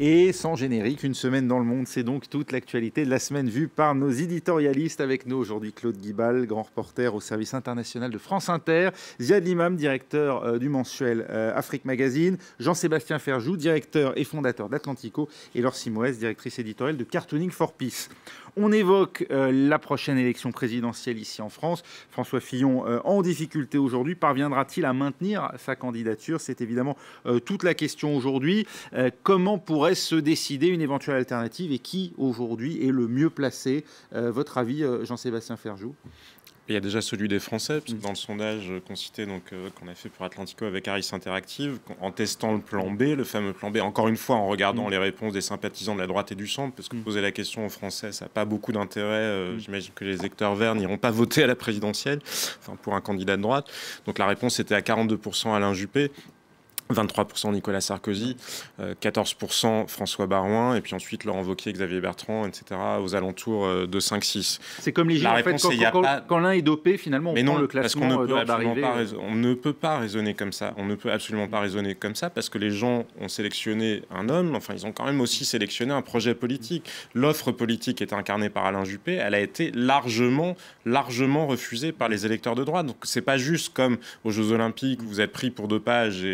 Et sans générique, une semaine dans le monde, c'est donc toute l'actualité de la semaine vue par nos éditorialistes. Avec nous aujourd'hui Claude Guibal, grand reporter au service international de France Inter, Ziad Limam, directeur du mensuel Afrique Magazine, Jean-Sébastien Ferjou, directeur et fondateur d'Atlantico, et Laure Simoes, directrice éditoriale de Cartooning for Peace. On évoque la prochaine élection présidentielle ici en France. François Fillon, en difficulté aujourd'hui, parviendra-t-il à maintenir sa candidature? C'est évidemment toute la question aujourd'hui. Comment pourrait se décider une éventuelle alternative et qui aujourd'hui est le mieux placé? Votre avis, Jean-Sébastien Ferjou? Il y a déjà celui des Français, parce que dans le sondage qu'on citait, qu'on a fait pour Atlantico avec Harris Interactive, en testant le plan B, le fameux plan B, encore une fois en regardant les réponses des sympathisants de la droite et du centre, parce que poser la question aux Français, ça n'a pas beaucoup d'intérêt. J'imagine que les électeurs verts n'iront pas voter à la présidentielle, enfin pour un candidat de droite. Donc la réponse était à 42% Alain Juppé, 23% Nicolas Sarkozy, 14% François Baroin, et puis ensuite Laurent Wauquiez, Xavier Bertrand, etc., aux alentours de 5-6. C'est comme les Gilets, en fait, quand l'un est dopé, finalement, on prend le classement d'arrivée. On ne peut pas raisonner comme ça. On ne peut absolument pas raisonner comme ça, parce que les gens ont sélectionné un homme, enfin, ils ont quand même aussi sélectionné un projet politique. L'offre politique est incarnée par Alain Juppé, elle a été largement refusée par les électeurs de droite. Donc c'est pas juste comme aux Jeux Olympiques, où vous êtes pris pour dopage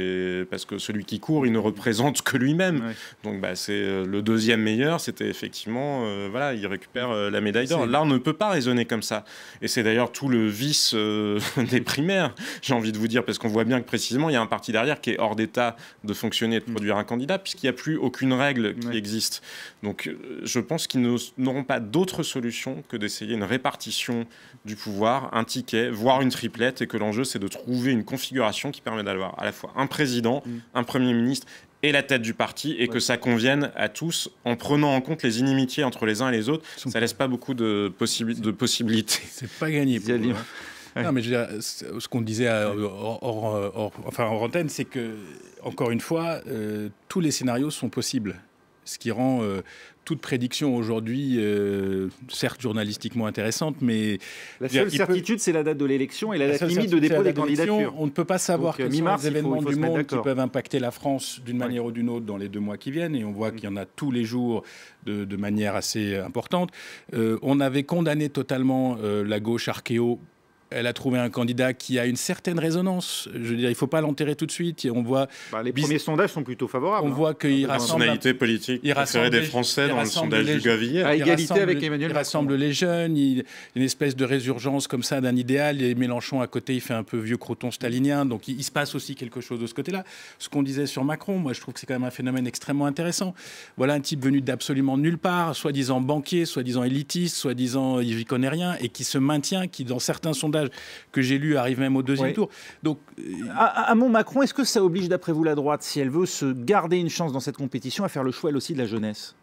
parce que celui qui court, il ne représente que lui-même. Ouais. Donc c'est le deuxième meilleur, c'était effectivement, il récupère la médaille d'or. Là, on ne peut pas raisonner comme ça. Et c'est d'ailleurs tout le vice des primaires, j'ai envie de vous dire, parce qu'on voit bien que précisément, il y a un parti derrière qui est hors d'état de fonctionner et de produire un candidat, puisqu'il n'y a plus aucune règle qui existe. Donc je pense qu'ils n'auront pas d'autre solution que d'essayer une répartition du pouvoir, un ticket, voire une triplette, et que l'enjeu, c'est de trouver une configuration qui permet d'avoir à la fois un président, un Premier ministre et la tête du parti, et que ça convienne à tous en prenant en compte les inimitiés entre les uns et les autres. Ça laisse pas beaucoup de possibilités. C'est pas gagné pour eux. Non, mais ce qu'on disait hors antenne, c'est que, encore une fois, tous les scénarios sont possibles. Ce qui rend toute prédiction aujourd'hui, certes journalistiquement intéressante, mais... La seule certitude, c'est la date de l'élection et la date limite de dépôt des candidatures. On ne peut pas savoir quels sont les événements du monde qui peuvent impacter la France d'une manière ou d'une autre dans les 2 mois qui viennent, et on voit qu'il y en a tous les jours de manière assez importante. On avait condamné totalement la gauche archéo. Elle a trouvé un candidat qui a une certaine résonance. Je veux dire, il ne faut pas l'enterrer tout de suite. On voit les premiers sondages sont plutôt favorables. On voit qu'il rassemble la personnalité politique préférée des Français dans le sondage du Gavillier. À égalité avec Emmanuel Macron. Il rassemble les jeunes. Il y a une espèce de résurgence comme ça d'un idéal. Et Mélenchon à côté, il fait un peu vieux croton stalinien. Donc il se passe aussi quelque chose de ce côté-là. Ce qu'on disait sur Macron, moi je trouve que c'est quand même un phénomène extrêmement intéressant. Voilà un type venu d'absolument nulle part, soi-disant banquier, soi-disant élitiste, soi-disant il n'y connaît rien, et qui se maintient, qui dans certains sondages que j'ai lu arrive même au deuxième tour. Donc, à mon Macron, est-ce que ça oblige, d'après vous, la droite, si elle veut se garder une chance dans cette compétition, à faire le choix, elle aussi, de la jeunesse?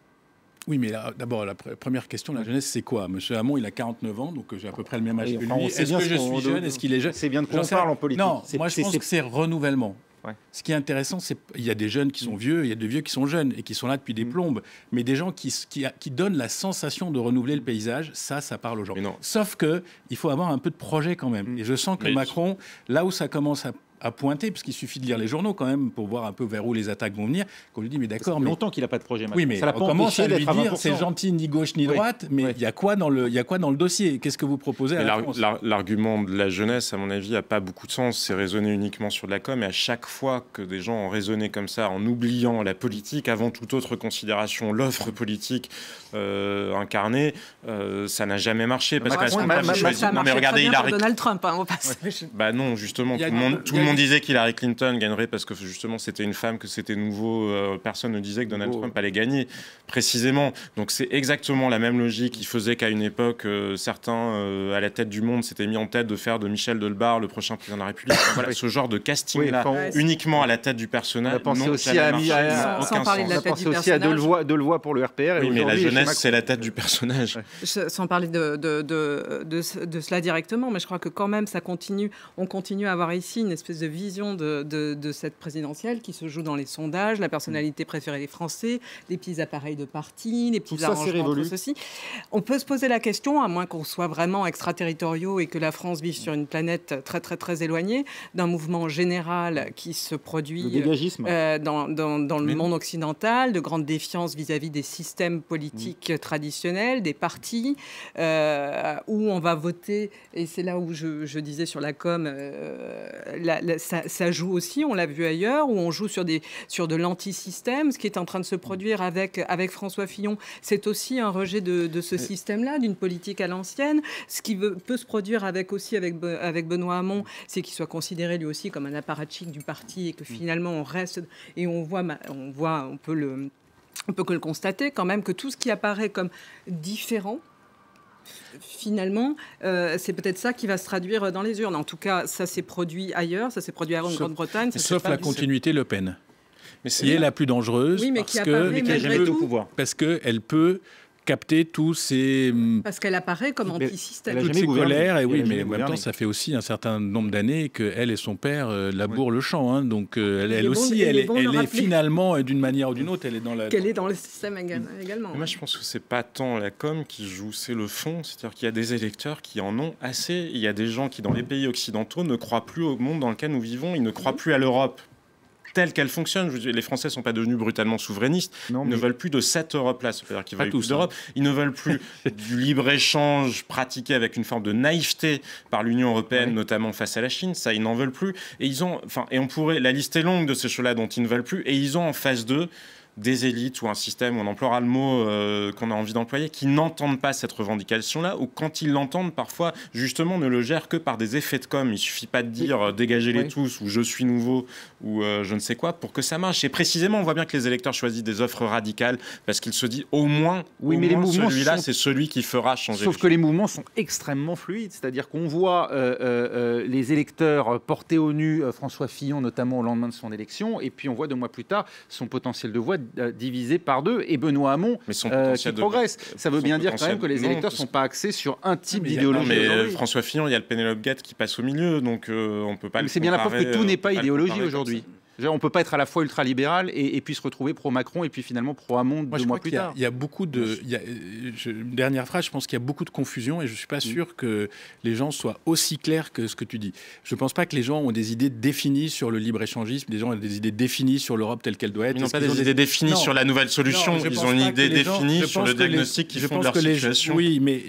Oui, mais d'abord, la première question, la jeunesse, c'est quoi? Monsieur Hamon, il a 49 ans, donc j'ai à peu près le même âge que lui. Est-ce que je suis jeune? Est-ce qu'il est jeune? C'est bien de qu'on parle en politique. Non, moi, je pense que c'est renouvellement. Ouais. Ce qui est intéressant, c'est qu'il y a des jeunes qui sont vieux, il y a des vieux qui sont jeunes et qui sont là depuis des plombes, mais des gens qui donnent la sensation de renouveler le paysage, ça parle aux gens. Sauf qu'il faut avoir un peu de projet quand même. Et je sens que Macron, là où ça commence à pointer, parce qu'il suffit de lire les journaux quand même pour voir un peu vers où les attaques vont venir, qu'on lui dit mais d'accord, mais longtemps qu'il n'a pas de projet. Oui, mais ça on commence à lui dire c'est gentil ni gauche ni droite, mais il y a quoi dans le dossier? Qu'est-ce que vous proposez à la France? L'argument de la jeunesse, à mon avis, n'a pas beaucoup de sens. C'est raisonner uniquement sur de la com, et à chaque fois que des gens ont raisonné comme ça, en oubliant la politique, avant toute autre considération, l'offre politique incarnée, ça n'a jamais marché. Parce ça a marché très bien pour Donald Trump, hein, au passage. Bah non, justement, tout le monde disait qu'Hillary Clinton gagnerait parce que justement c'était une femme, que c'était nouveau. Personne ne disait que Donald Trump allait gagner précisément. Donc c'est exactement la même logique qui faisait qu'à une époque, certains à la tête du monde s'étaient mis en tête de faire de Michel Delbar le prochain président de la République. Voilà, ce genre de casting-là, uniquement à la tête du personnage. On a pensé aussi à Delevoye pour le RPR. Oui, mais la jeunesse, c'est la tête du personnage. Sans parler de cela directement, mais je crois que quand même, on continue à avoir ici une espèce de vision de cette présidentielle qui se joue dans les sondages, la personnalité préférée des Français, les petits appareils de parti, les petits arrangements entre ceci. On peut se poser la question, à moins qu'on soit vraiment extraterritoriaux et que la France vive sur une planète très très très éloignée, d'un mouvement général qui se produit dans le monde occidental, de grande défiance vis-à-vis des systèmes politiques traditionnels, des partis, où on va voter, et c'est là où je disais sur la com, ça joue aussi, on l'a vu ailleurs, où on joue sur de l'anti-système. Ce qui est en train de se produire avec François Fillon, c'est aussi un rejet de ce système-là, d'une politique à l'ancienne. Ce qui peut se produire avec Benoît Hamon, c'est qu'il soit considéré lui aussi comme un apparatchik du parti et que finalement on reste, et on peut que le constater quand même, que tout ce qui apparaît comme différent, finalement, c'est peut-être ça qui va se traduire dans les urnes. En tout cas, ça s'est produit ailleurs, ça s'est produit en Grande-Bretagne. Sauf la continuité Le Pen, qui est la plus dangereuse, oui, mais qui apparaît malgré tout, parce qu'elle peut capter tous ces... Parce qu'elle apparaît comme anti-système. Toutes ces colères, et oui, mais en même temps, ça fait aussi un certain nombre d'années qu'elle et son père labourent le champ. Hein, donc, elle est finalement, d'une manière ou d'une autre, elle est dans la... Qu'elle est dans le système également. Moi, je pense que c'est pas tant la com qui joue, c'est le fond. C'est-à-dire qu'il y a des électeurs qui en ont assez. Il y a des gens qui, dans les pays occidentaux, ne croient plus au monde dans lequel nous vivons. Ils ne croient plus à l'Europe telle qu'elle fonctionne. Je veux dire, les Français ne sont pas devenus brutalement souverainistes. Ils ne veulent plus de cette Europe-là. C'est-à-dire qu'ils veulent plus d'Europe. Ils ne veulent plus du libre-échange pratiqué avec une forme de naïveté par l'Union européenne, notamment face à la Chine. Ça, ils n'en veulent plus. Et on pourrait... La liste est longue de ces choses-là dont ils ne veulent plus. Et ils ont en face d'eux des élites ou un système, on emploiera le mot qu'on a envie d'employer, qui n'entendent pas cette revendication-là, ou quand ils l'entendent, parfois, justement, ne le gèrent que par des effets de com. Il suffit pas de dire dégagez-les tous, ou je suis nouveau, ou je ne sais quoi, pour que ça marche. Et précisément, on voit bien que les électeurs choisissent des offres radicales, parce qu'ils se disent au moins celui-là, c'est celui qui fera changer. Sauf que les mouvements sont extrêmement fluides, c'est-à-dire qu'on voit les électeurs porter au nu François Fillon, notamment au lendemain de son élection, et puis on voit 2 mois plus tard son potentiel de voix divisé par 2, et Benoît Hamon qui progresse. Ça veut bien dire quand même que les électeurs ne sont pas axés sur un type d'idéologie. Mais François Fillon, il y a le Pénélope Gate qui passe au milieu, donc on ne peut pas le comparer. C'est bien la preuve que tout n'est pas idéologie aujourd'hui. On ne peut pas être à la fois ultra-libéral et puis se retrouver pro-Macron et puis finalement pro-Hamon 2 mois plus tard. Il y a beaucoup de... dernière phrase, je pense qu'il y a beaucoup de confusion et je ne suis pas sûr que les gens soient aussi clairs que ce que tu dis. Je ne pense pas que les gens ont des idées définies sur le libre-échangisme, les gens ont des idées définies sur l'Europe telle qu'elle doit être. Ils n'ont pas des idées définies sur la nouvelle solution, ils ont une idée définie sur le diagnostic qu'ils font de leur situation. Oui, mais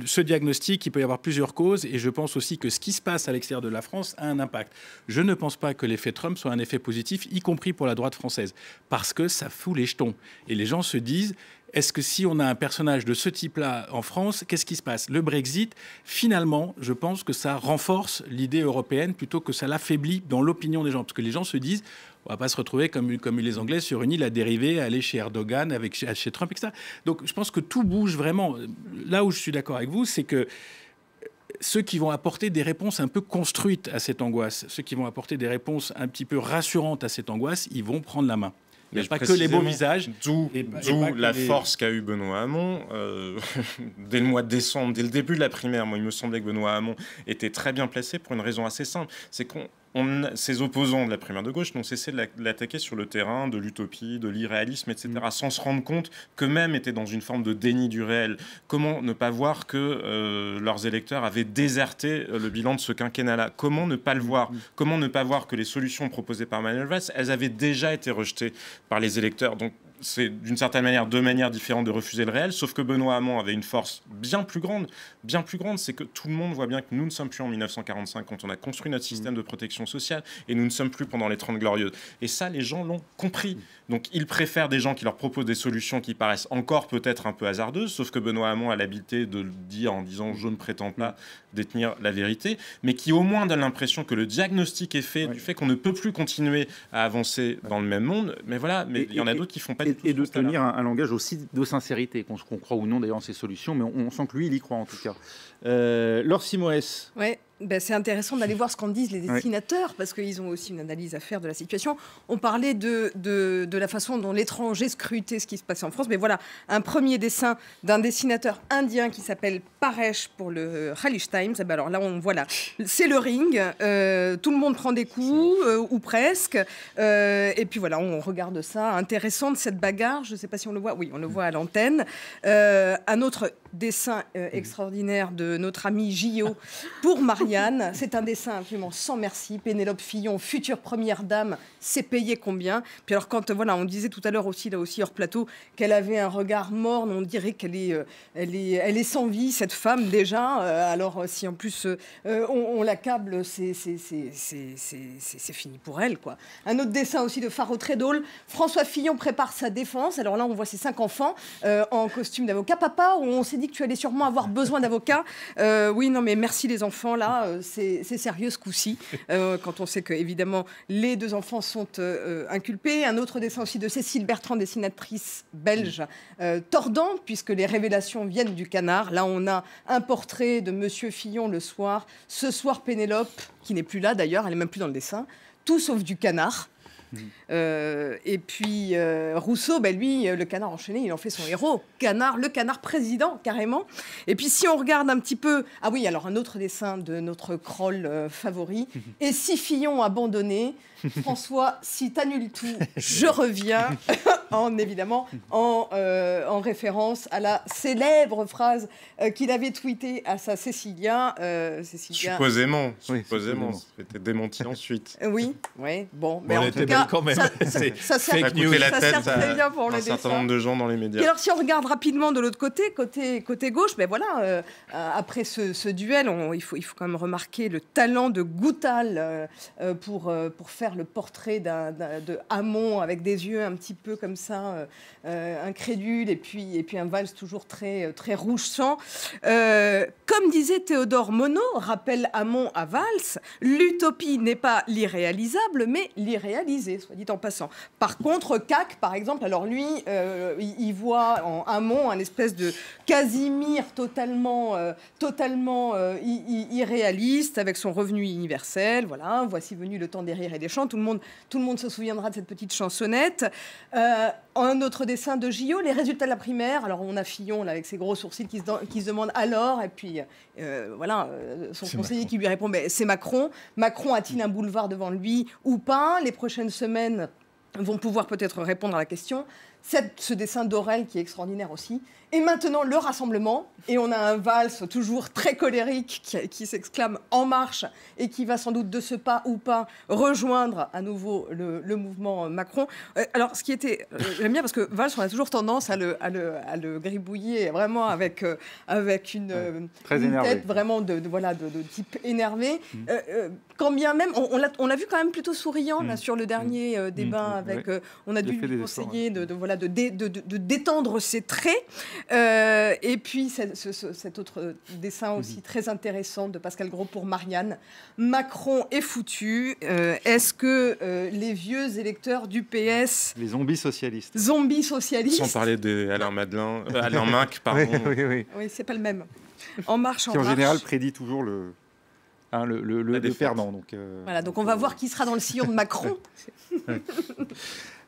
ce diagnostic, il peut y avoir plusieurs causes et je pense aussi que ce qui se passe à l'extérieur de la France a un impact. Je ne pense pas que l'effet Trump soit un effet positif, y compris pour la droite française, parce que ça fout les jetons. Et les gens se disent, est-ce que si on a un personnage de ce type-là en France, qu'est-ce qui se passe? Le Brexit, finalement, je pense que ça renforce l'idée européenne plutôt que ça l'affaiblit dans l'opinion des gens, parce que les gens se disent, on ne va pas se retrouver comme les Anglais sur une île à dériver, à aller chez Erdogan, chez Trump, etc. Donc je pense que tout bouge vraiment. Là où je suis d'accord avec vous, c'est que ceux qui vont apporter des réponses un peu construites à cette angoisse, ceux qui vont apporter des réponses un petit peu rassurantes à cette angoisse, ils vont prendre la main. Il n'y a pas que les beaux visages. D'où la force qu'a eu Benoît Hamon. Dès le mois de décembre, dès le début de la primaire, moi, il me semblait que Benoît Hamon était très bien placé pour une raison assez simple. C'est ses opposants de la primaire de gauche n'ont cessé de l'attaquer sur le terrain de l'utopie, de l'irréalisme, etc., sans se rendre compte qu'eux-mêmes étaient dans une forme de déni du réel. Comment ne pas voir que leurs électeurs avaient déserté le bilan de ce quinquennat-là? Comment ne pas le voir? Comment ne pas voir que les solutions proposées par Manuel Valls, elles avaient déjà été rejetées par les électeurs? Donc, c'est d'une certaine manière 2 manières différentes de refuser le réel, sauf que Benoît Hamon avait une force bien plus grande, c'est que tout le monde voit bien que nous ne sommes plus en 1945 quand on a construit notre système de protection sociale et nous ne sommes plus pendant les 30 Glorieuses. Et ça, les gens l'ont compris. Donc ils préfèrent des gens qui leur proposent des solutions qui paraissent encore peut-être un peu hasardeuses, sauf que Benoît Hamon a l'habileté de le dire en disant « je ne prétends pas détenir la vérité », mais qui au moins donne l'impression que le diagnostic est fait du fait qu'on ne peut plus continuer à avancer dans le même monde. Mais voilà, il y en a d'autres qui font pas et de tenir un langage aussi de sincérité, qu'on croit ou non d'ailleurs en ces solutions, mais on sent que lui, il y croit en tout cas. Laure Simoes. Ouais. c'est intéressant d'aller voir ce qu'en disent les dessinateurs, parce qu'ils ont aussi une analyse à faire de la situation. On parlait de la façon dont l'étranger scrutait ce qui se passait en France. Mais voilà, un premier dessin d'un dessinateur indien qui s'appelle Paresh pour le Khaleej Times. Et ben alors là, on voit là, c'est le ring. Tout le monde prend des coups, ou presque. Et puis voilà, on regarde ça. Intéressante cette bagarre. Je ne sais pas si on le voit. Oui, on le voit à l'antenne. Un autre dessin extraordinaire de notre ami Gillot pour Marianne. C'est un dessin absolument sans merci. Pénélope Fillon, future première dame, c'est payé combien? Puis alors quand on disait tout à l'heure aussi, là aussi hors plateau, qu'elle avait un regard morne, on dirait qu'elle est sans vie, cette femme déjà. Alors si en plus on l'accable, c'est fini pour elle, quoi. Un autre dessin aussi de Faro Trédol. François Fillon prépare sa défense. Alors là, on voit ses 5 enfants en costume d'avocat. Papa, on s'est dit que tu allais sûrement avoir besoin d'avocat. Oui, non, mais merci les enfants, là, c'est sérieux ce coup-ci. Quand on sait que, évidemment, les 2 enfants sont inculpés. Un autre dessin aussi de Cécile Bertrand, dessinatrice belge, tordant, puisque les révélations viennent du Canard. Là, on a un portrait de Monsieur Fillon le soir. Ce soir, Pénélope, qui n'est plus là d'ailleurs, elle n'est même plus dans le dessin, tout sauf du Canard. Et puis Rousseau, lui, le canard enchaîné, il en fait son héros. Le canard président, carrément. Et puis si on regarde un petit peu... Ah oui, alors un autre dessin de notre Kroll favori. Et si Fillon abandonné, François, si t'annules tout, je reviens. Évidemment, en référence à la célèbre phrase qu'il avait tweetée à sa Cécilia. Supposément. C'était démenti ensuite. Oui, bon. Mais en tout cas, quand même. Ça sert très bien pour le dessin. Un certain nombre de gens dans les médias. Et alors, si on regarde rapidement de l'autre côté gauche, après ce duel, il faut quand même remarquer le talent de Goutal pour faire le portrait de Hamon avec des yeux un petit peu comme ça, incrédule, et puis un valse toujours très, très rouge sang. Comme disait Théodore Monod, rappelle Hamon à Valls, l'utopie n'est pas l'irréalisable, mais l'irréalisé, soit dit en passant. Par contre, Cac, par exemple, alors lui, il voit en Hamon un espèce de Casimir totalement irréaliste, avec son revenu universel. Voilà, voici venu le temps des rires et des chants. Tout le monde se souviendra de cette petite chansonnette. Un autre dessin de Gillot, les résultats de la primaire. Alors on a Fillon là, avec ses gros sourcils qui se demande alors, et puis son conseiller qui lui répond c'est Macron. Macron a-t-il un boulevard devant lui ou pas? Les prochaines semaines vont pouvoir peut-être répondre à la question. Ce dessin d'Aurel qui est extraordinaire aussi. Et maintenant, le rassemblement. Et on a un valse toujours très colérique qui s'exclame « En marche !» et qui va sans doute de ce pas ou pas rejoindre à nouveau le mouvement Macron. Alors, ce qui était... J'aime bien parce que Valls, on a toujours tendance à le gribouiller vraiment avec une tête vraiment de type énervé. Quand bien même, on l'a vu quand même plutôt souriant là, sur le dernier débat. Avec, on a dû lui conseiller de détendre ses traits. Et puis cet autre dessin aussi très intéressant de Pascal Gros pour Marianne. Macron est foutu. Est-ce que les vieux électeurs du PS... Les zombies socialistes. Sans parler d'Alain Alain Minc, pardon. Oui, c'est pas le même. En marche, qui en général prédit toujours le perdant. Donc, voilà, donc on va voir qui sera dans le sillon de Macron.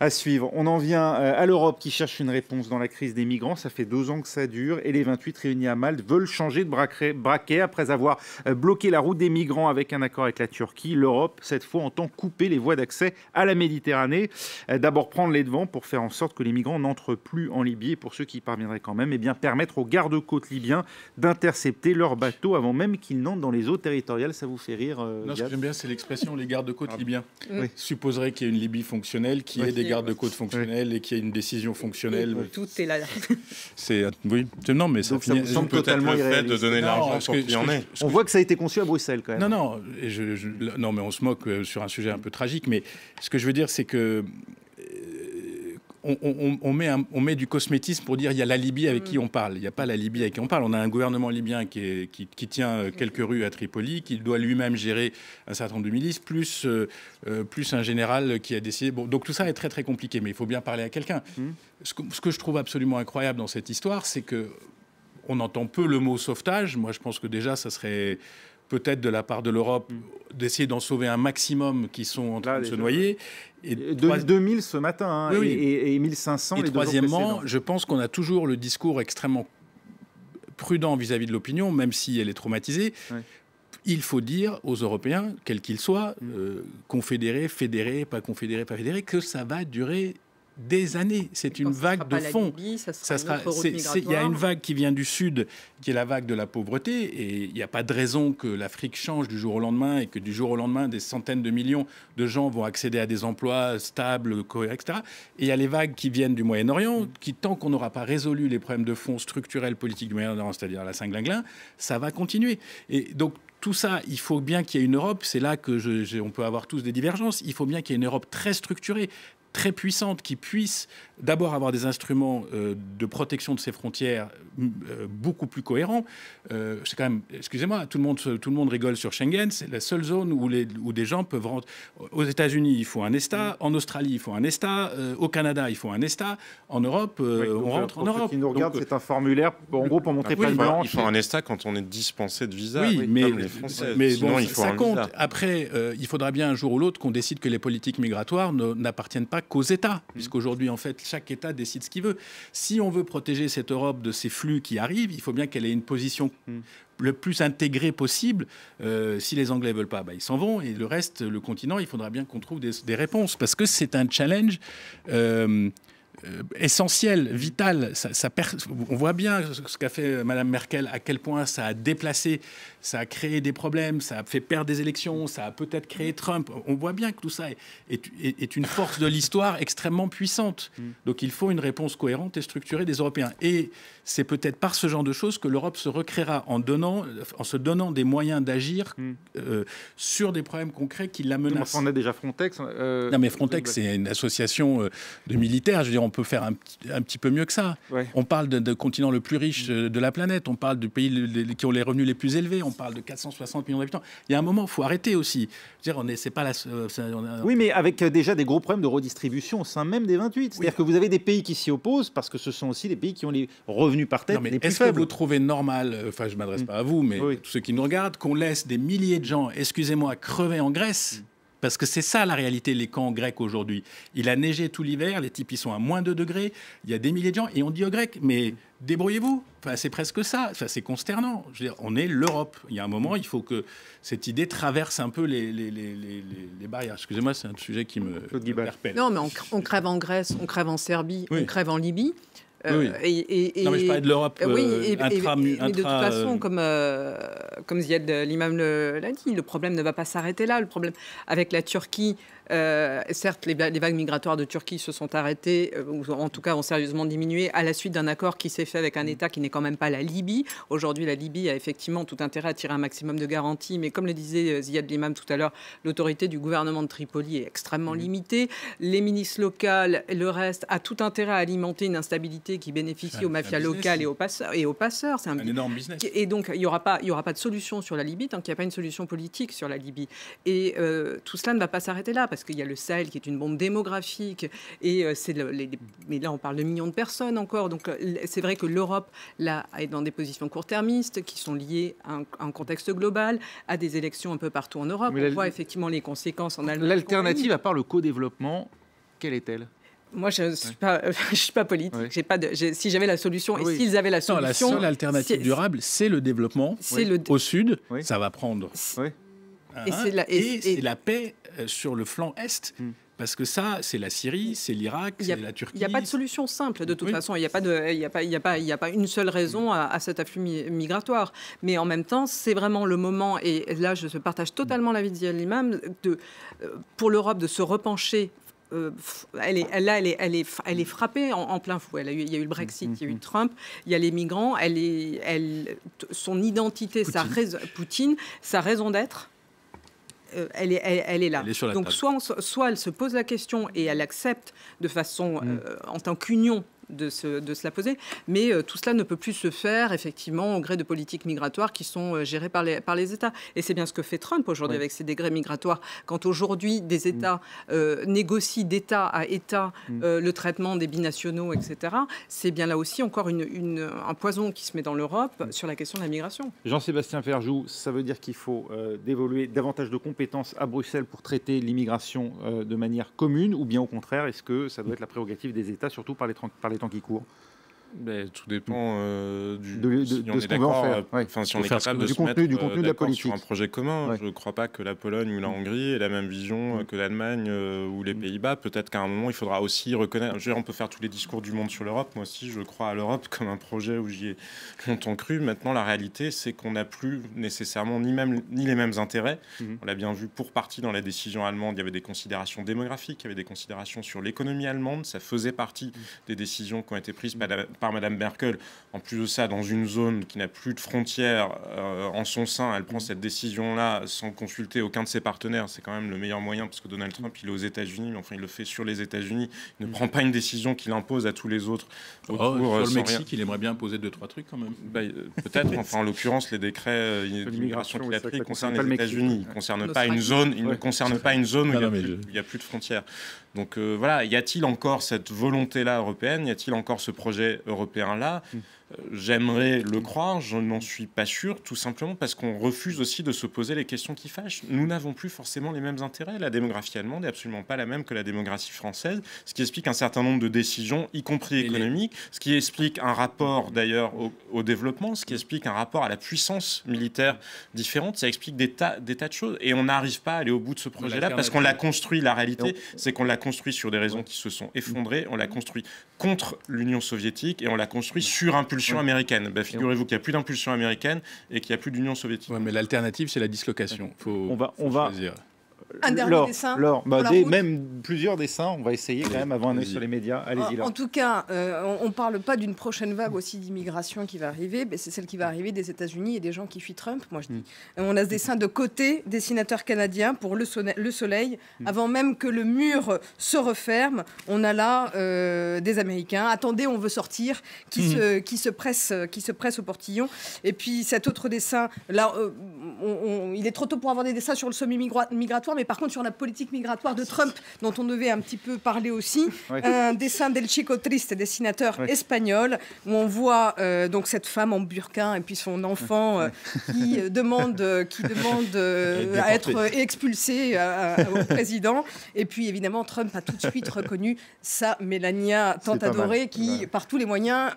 À suivre. On en vient à l'Europe qui cherche une réponse dans la crise des migrants. Ça fait 2 ans que ça dure et les 28 réunis à Malte veulent changer de braquet après avoir bloqué la route des migrants avec un accord avec la Turquie. L'Europe, cette fois, entend couper les voies d'accès à la Méditerranée. D'abord prendre les devants pour faire en sorte que les migrants n'entrent plus en Libye et pour ceux qui y parviendraient quand même, permettre aux gardes-côtes libyens d'intercepter leurs bateaux avant même qu'ils n'entrent dans les eaux territoriales. Ça vous fait rire Non, ce que j'aime bien, c'est l'expression les gardes-côtes libyens. Oui. Supposerait qu'il y ait une Libye fonctionnelle, qu'il y ait des gardes-côtes fonctionnels et qu'il y ait une décision fonctionnelle. Tout est là. Non, mais ça finit totalement le fait de donner l'argent pour qu'il y en ait. On voit que ça a été conçu à Bruxelles quand même. Non, mais on se moque sur un sujet un peu tragique. Mais ce que je veux dire, c'est que on met du cosmétisme pour dire il y a la Libye avec qui on parle. Il n'y a pas la Libye avec qui on parle. On a un gouvernement libyen qui tient quelques rues à Tripoli, qui doit lui-même gérer un certain nombre de milices, plus un général qui a décidé... Bon, donc tout ça est très très compliqué, mais il faut bien parler à quelqu'un. Ce que je trouve absolument incroyable dans cette histoire, c'est que on entend peu le mot sauvetage. Moi, je pense que déjà, ça serait... peut-être de la part de l'Europe, d'essayer d'en sauver un maximum qui sont en train de se noyer. Et 2000 ce matin, hein, et 1500 les 2 jours précédents. Troisièmement, je pense qu'on a toujours le discours extrêmement prudent vis-à-vis de l'opinion, même si elle est traumatisée. Oui. Il faut dire aux Européens, quels qu'ils soient, confédérés, fédérés, pas confédérés, pas fédérés, que ça va durer des années. C'est une vague de fond. Il y a une vague qui vient du Sud, qui est la vague de la pauvreté, et il n'y a pas de raison que l'Afrique change du jour au lendemain et que du jour au lendemain, des centaines de millions de gens vont accéder à des emplois stables, cohérents, etc. Et il y a les vagues qui viennent du Moyen-Orient, qui, tant qu'on n'aura pas résolu les problèmes de fond structurels politiques du Moyen-Orient, c'est-à-dire la Saint-Glinglin, ça va continuer. Et donc, tout ça, il faut bien qu'il y ait une Europe, c'est là que on peut avoir tous des divergences, il faut bien qu'il y ait une Europe très structurée, très puissante, qui puisse d'abord avoir des instruments de protection de ses frontières beaucoup plus cohérents. C'est quand même, excusez-moi, tout le monde rigole sur Schengen, c'est la seule zone où des gens peuvent rentrer. Aux États-Unis, il faut un ESTA, en Australie, il faut un ESTA, au Canada, il faut un ESTA, en Europe, on rentre en Europe. Ceux qui nous regardent, c'est un formulaire, en gros, pour montrer pas de blanche. Il faut un ESTA quand on est dispensé de visa, mais, comme les Français. Mais sinon, bon, il faut ça un compte. visa. Après, il faudra bien un jour ou l'autre qu'on décide que les politiques migratoires n'appartiennent pas qu'aux États, puisqu'aujourd'hui, en fait, chaque État décide ce qu'il veut. Si on veut protéger cette Europe de ces flux qui arrivent, il faut bien qu'elle ait une position le plus intégrée possible. Si les Anglais ne veulent pas, ils s'en vont. Et le reste, le continent, il faudra bien qu'on trouve des réponses. Parce que c'est un challenge essentiel, vital. On voit bien ce qu'a fait Mme Merkel, à quel point ça a déplacé, ça a créé des problèmes, ça a fait perdre des élections, ça a peut-être créé Trump. On voit bien que tout ça est une force de l'histoire extrêmement puissante. Donc il faut une réponse cohérente et structurée des Européens. Et c'est peut-être par ce genre de choses que l'Europe se recréera en se donnant des moyens d'agir sur des problèmes concrets qui la menacent. On a déjà Frontex. Non, mais Frontex, c'est une association de militaires. Je veux dire, on peut faire un petit peu mieux que ça. Ouais. On parle de continent le plus riche de la planète. On parle de pays qui ont les revenus les plus élevés. On parle de 460 millions d'habitants. Il y a un moment, il faut arrêter aussi. Je veux dire, c'est pas Oui, mais avec déjà des gros problèmes de redistribution au sein même des 28. C'est-à-dire que vous avez des pays qui s'y opposent parce que ce sont aussi des pays qui ont les revenus par tête les plus faibles. Est-ce que vous trouvez normal, enfin, je ne m'adresse pas à vous, mais tous ceux qui nous regardent, qu'on laisse des milliers de gens, excusez-moi, crever en Grèce Parce que c'est ça la réalité, les camps grecs aujourd'hui. Il a neigé tout l'hiver, les types ils sont à moins 2 degrés, il y a des milliers de gens, et on dit aux Grecs, mais débrouillez-vous. Enfin, c'est presque ça, enfin, c'est consternant. Je veux dire, on est l'Europe. Il y a un moment, il faut que cette idée traverse un peu les barrières. Excusez-moi, c'est un sujet qui me interpelle. Non, mais on crève en Grèce, on crève en Serbie, on crève en Libye. Non, mais je parlais de l'Europe mais de toute façon, comme Ziad l'imam l'a dit, le problème ne va pas s'arrêter là. Le problème avec la Turquie, certes, les vagues migratoires de Turquie se sont arrêtées, ou en tout cas ont sérieusement diminué à la suite d'un accord qui s'est fait avec un État qui n'est quand même pas la Libye. Aujourd'hui, la Libye a effectivement tout intérêt à tirer un maximum de garanties, mais comme le disait Ziad l'imam tout à l'heure, l'autorité du gouvernement de Tripoli est extrêmement limitée. Les milices locales, le reste, a tout intérêt à alimenter une instabilité qui bénéficie aux mafias locales et aux passeurs. C'est un énorme business. Et donc, il n'y aura pas de solution sur la Libye tant qu'il n'y a pas une solution politique sur la Libye. Et tout cela ne va pas s'arrêter là, parce qu'il y a le Sahel qui est une bombe démographique. Et mais là, on parle de millions de personnes encore. Donc, c'est vrai que l'Europe, là, est dans des positions court-termistes qui sont liées à un contexte global, à des élections un peu partout en Europe. On voit effectivement les conséquences en Allemagne. L'alternative, à part le co-développement, quelle est-elle ? Moi, je ne suis pas politique. Si j'avais la solution, et s'ils avaient la solution... La seule alternative durable, c'est le développement. Au sud, ça va prendre. Et c'est la paix sur le flanc Est. Parce que ça, c'est la Syrie, c'est l'Irak, c'est la Turquie. Il n'y a pas de solution simple, de toute façon. Il n'y a pas une seule raison à cet afflux migratoire. Mais en même temps, c'est vraiment le moment, et là, je partage totalement l'avis de Ziad l'imam, pour l'Europe de se repencher. Elle est frappée en plein fouet. Il y a eu le Brexit, il y a eu Trump, il y a les migrants. Son identité, Poutine, sa raison d'être, elle est là. Donc soit elle se pose la question et elle accepte de façon, en tant qu'union, de se la poser. Mais tout cela ne peut plus se faire, effectivement, au gré de politiques migratoires qui sont gérées par les États. Et c'est bien ce que fait Trump aujourd'hui avec ses décrets migratoires. Quand aujourd'hui, des États négocient d'État à État le traitement des binationaux, etc., c'est bien là aussi encore un poison qui se met dans l'Europe sur la question de la migration. Jean-Sébastien Ferjou, ça veut dire qu'il faut dévoluer davantage de compétences à Bruxelles pour traiter l'immigration de manière commune, ou bien au contraire, est-ce que ça doit être la prérogative des États, surtout par les temps qui courent? Tout dépend de ce qu'on veut en faire. Enfin, si on est capable de se mettre du contenu de la politique sur un projet commun. Je ne crois pas que la Pologne ou la Hongrie aient la même vision que l'Allemagne ou les Pays-Bas. Peut-être qu'à un moment, il faudra aussi reconnaître... on peut faire tous les discours du monde sur l'Europe. Moi aussi, je crois à l'Europe comme un projet où j'y ai longtemps cru. Maintenant, la réalité, c'est qu'on n'a plus nécessairement ni les mêmes intérêts. On l'a bien vu pour partie dans la décision allemande. Il y avait des considérations démographiques, il y avait des considérations sur l'économie allemande. Ça faisait partie des décisions qui ont été prises par Madame Merkel. En plus de ça, dans une zone qui n'a plus de frontières en son sein, elle prend cette décision-là sans consulter aucun de ses partenaires. C'est quand même le meilleur moyen, parce que Donald Trump, il est aux États-Unis, mais enfin, il le fait sur les États-Unis. Il ne prend pas une décision qu'il impose à tous les autres. Sur le Mexique, il aimerait bien imposer 2-3 trucs quand même. Peut-être. Enfin, en l'occurrence, les décrets d'immigration qu'il a pris concernent les États-Unis. Ils ne concernent pas une zone. Ils ne concernent pas une zone où il n'y a plus de frontières. Donc voilà, y a-t-il encore cette volonté-là européenne? Y a-t-il encore ce projet européen-là? J'aimerais le croire, je n'en suis pas sûr, tout simplement parce qu'on refuse aussi de se poser les questions qui fâchent. Nous n'avons plus forcément les mêmes intérêts. La démographie allemande n'est absolument pas la même que la démographie française, ce qui explique un certain nombre de décisions, y compris économiques, ce qui explique un rapport d'ailleurs au développement, ce qui explique un rapport à la puissance militaire différente, ça explique des tas de choses. Et on n'arrive pas à aller au bout de ce projet-là parce qu'on l'a construit, la réalité, c'est qu'on l'a construit sur des raisons qui se sont effondrées, on l'a construit contre l'Union soviétique et on l'a construit sur impulsion américaine. Figurez-vous qu'il n'y a plus d'impulsion américaine et qu'il n'y a plus d'Union soviétique. Mais l'alternative, c'est la dislocation. On va choisir. Un dernier dessin. Même plusieurs dessins, on va essayer quand même avant un œil sur les médias. Allez-y, Laure. En tout cas, on ne parle pas d'une prochaine vague aussi d'immigration qui va arriver, mais c'est celle qui va arriver des États-Unis et des gens qui fuient Trump, moi je dis. On a ce dessin de côté des sénateurs canadiens pour le soleil. Avant même que le mur se referme, on a là des Américains. Attendez, on veut sortir, qui se pressent au portillon. Et puis cet autre dessin, là, il est trop tôt pour avoir des dessins sur le sommet migratoire, mais par contre sur la politique migratoire de Trump, dont on devait un petit peu parler aussi, un dessin d'El Chico Triste, des sénateurs espagnols, où on voit donc cette femme en burqa et puis son enfant qui demande à être expulsé au président. Et puis évidemment, Trump a tout de suite reconnu sa Melania tant adorée qui, par tous les moyens,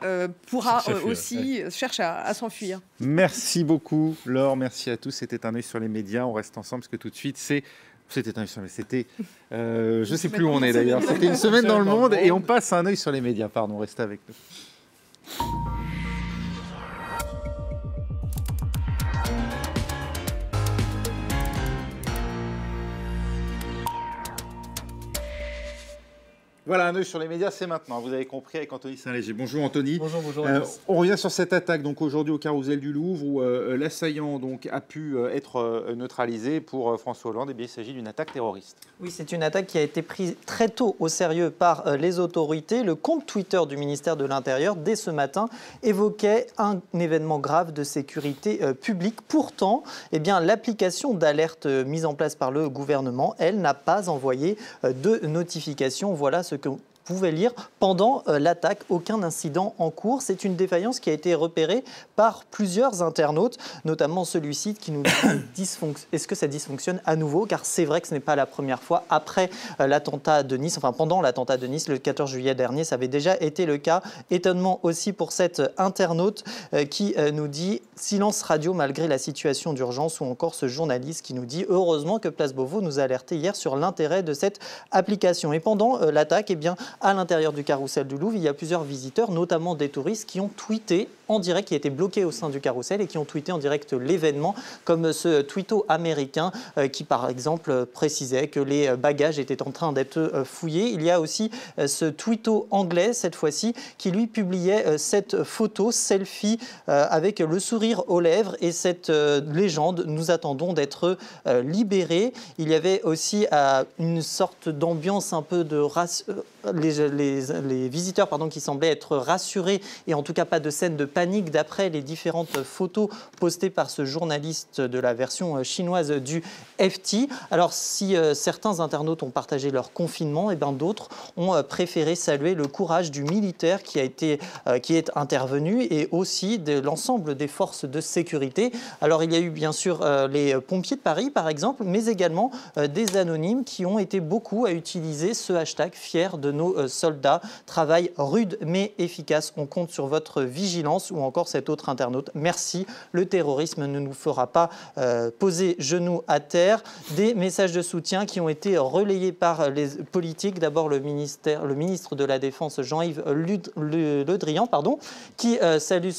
pourra aussi cherche à s'enfuir. Merci beaucoup, Laure. Merci à tous. C'était un œil sur les médias. On reste ensemble parce que tout de suite, c'était un œil sur les médias. C'était, je ne sais plus où on est d'ailleurs. C'était une semaine dans le monde et on passe à un œil sur les médias. Pardon, restez avec nous. Voilà, un œil sur les médias, c'est maintenant. Vous avez compris avec Anthony Saint-Léger. Bonjour Anthony. Bonjour. On revient sur cette attaque donc aujourd'hui au Carrousel du Louvre où l'assaillant donc a pu être neutralisé pour François Hollande. Eh bien, il s'agit d'une attaque terroriste. Oui, c'est une attaque qui a été prise très tôt au sérieux par les autorités. Le compte Twitter du ministère de l'Intérieur, dès ce matin, évoquait un événement grave de sécurité publique. Pourtant, eh bien, l'application d'alerte mise en place par le gouvernement, elle n'a pas envoyé de notification. Voilà ce que pouvait lire pendant l'attaque. Aucun incident en cours. C'est une défaillance qui a été repérée par plusieurs internautes, notamment celui-ci qui nous dit est-ce que ça dysfonctionne à nouveau? Car c'est vrai que ce n'est pas la première fois. Après l'attentat de Nice, enfin pendant l'attentat de Nice, le 14 juillet dernier, ça avait déjà été le cas. Étonnement aussi pour cet internaute qui nous dit silence radio malgré la situation d'urgence, ou encore ce journaliste qui nous dit heureusement que Place Beauvau nous a alerté hier sur l'intérêt de cette application. Et pendant l'attaque, eh bien, à l'intérieur du Carrousel du Louvre, il y a plusieurs visiteurs, notamment des touristes, qui ont tweeté en direct, qui étaient bloqués au sein du carrousel et qui ont tweeté en direct l'événement, comme ce tweeto américain qui, par exemple, précisait que les bagages étaient en train d'être fouillés. Il y a aussi ce tweeto anglais, cette fois-ci, qui lui publiait cette photo selfie avec le sourire aux lèvres et cette légende « Nous attendons d'être libérés ». Il y avait aussi une sorte d'ambiance un peu de les visiteurs qui semblaient être rassurés et en tout cas pas de scène de panique d'après les différentes photos postées par ce journaliste de la version chinoise du FT. Alors si certains internautes ont partagé leur confinement, et bien d'autres ont préféré saluer le courage du militaire qui est intervenu et aussi de l'ensemble des forces de sécurité. Alors il y a eu bien sûr les pompiers de Paris par exemple, mais également des anonymes qui ont été beaucoup à utiliser ce hashtag fier de nos soldats. Travail rude mais efficace. On compte sur votre vigilance. Ou encore cet autre internaute. Merci. Le terrorisme ne nous fera pas poser genoux à terre. Des messages de soutien qui ont été relayés par les politiques. D'abord le ministre de la Défense Jean-Yves Le Drian, qui salue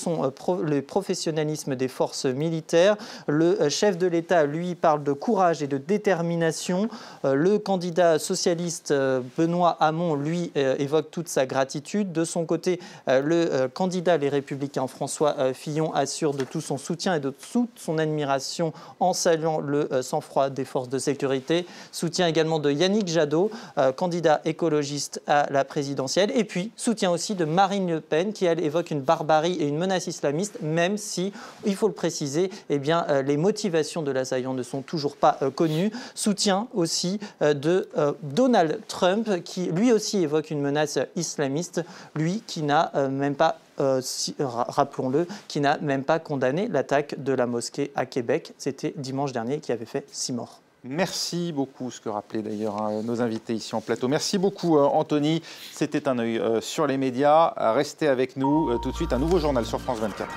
le professionnalisme des forces militaires. Le chef de l'État, lui, parle de courage et de détermination. Le candidat socialiste Benoît Hamon, lui, évoque toute sa gratitude. De son côté, le candidat Les Républicains François Fillon assure de tout son soutien et de toute son admiration en saluant le sang-froid des forces de sécurité. Soutien également de Yannick Jadot, candidat écologiste à la présidentielle. Et puis, soutien aussi de Marine Le Pen, qui, elle, évoque une barbarie et une menace islamiste, même si, il faut le préciser, les motivations de l'assaillant ne sont toujours pas connues. Soutien aussi de Donald Trump, qui lui aussi évoque une menace islamiste, lui qui n'a même pas, rappelons-le, qui n'a même pas condamné l'attaque de la mosquée à Québec. C'était dimanche dernier, qui avait fait 6 morts. Merci beaucoup, ce que rappelaient d'ailleurs nos invités ici en plateau. Merci beaucoup Anthony, c'était un œil sur les médias. Restez avec nous, tout de suite un nouveau journal sur France 24.